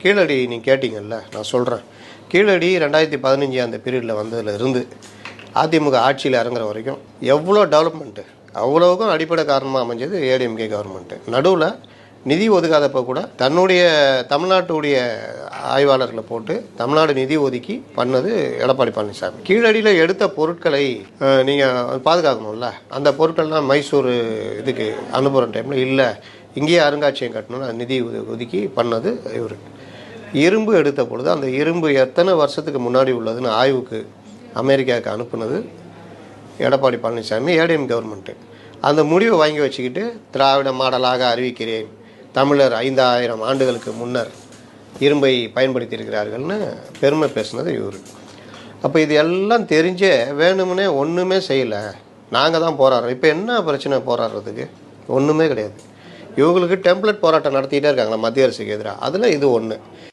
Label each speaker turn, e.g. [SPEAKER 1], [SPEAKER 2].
[SPEAKER 1] கீழடி நீங்கள் கேட்டிங்கல்ல, நான் சொல்கிறேன். கீழடி 2015 அந்த பீரியடில் வந்ததில் இருந்து அதிமுக ஆட்சியில் இறங்குற வரைக்கும் எவ்வளோ டெவலப்மெண்ட்டு, அவ்வளோவுக்கும் அடிப்படை காரணமாக அமைஞ்சது ஏடிஎம்கே கவர்மெண்ட்டு. நடுவில் நிதி ஒதுக்காதப்போ கூட தன்னுடைய தமிழ்நாட்டுடைய ஆய்வாளர்களை போட்டு தமிழ்நாடு நிதி ஒதுக்கி பண்ணது எடப்பாடி பழனிசாமி. கீழடியில் எடுத்த பொருட்களை நீங்கள் பாதுகாக்கணும்ல, அந்த பொருட்கள்லாம் மைசூர் இதுக்கு அனுப்புகிற டைமில் இல்லை, இங்கேயே அருங்காட்சியகம் கட்டணும்னு நிதி ஒதுக்கி பண்ணது இவர். இரும்பு எடுத்த பொழுது அந்த இரும்பு எத்தனை வருஷத்துக்கு முன்னாடி உள்ளதுன்னு ஆய்வுக்கு அமெரிக்காவுக்கு அனுப்புனது எடப்பாடி பழனிசாமி, ஏடிஎம் கவர்மெண்ட்டு. அந்த முடிவை வாங்கி வச்சுக்கிட்டு திராவிட மாடலாக அறிவிக்கிறேன், தமிழர் 5000 ஆண்டுகளுக்கு முன்னர் இரும்பை பயன்படுத்தியிருக்கிறார்கள்னு பெருமை பேசுனது இவர். அப்போ இது எல்லாம் தெரிஞ்சே வேணும்னே ஒன்றுமே செய்யலை, நாங்கள் தான் போராடுறோம். இப்போ என்ன பிரச்சனை போராடுறதுக்கு? ஒன்றுமே கிடையாது. இவங்களுக்கு டெம்ப்ளேட் போராட்டம் நடத்திக்கிட்டே இருக்காங்களா மத்திய அரசுக்கு எதிராக, அதில் இது ஒன்று.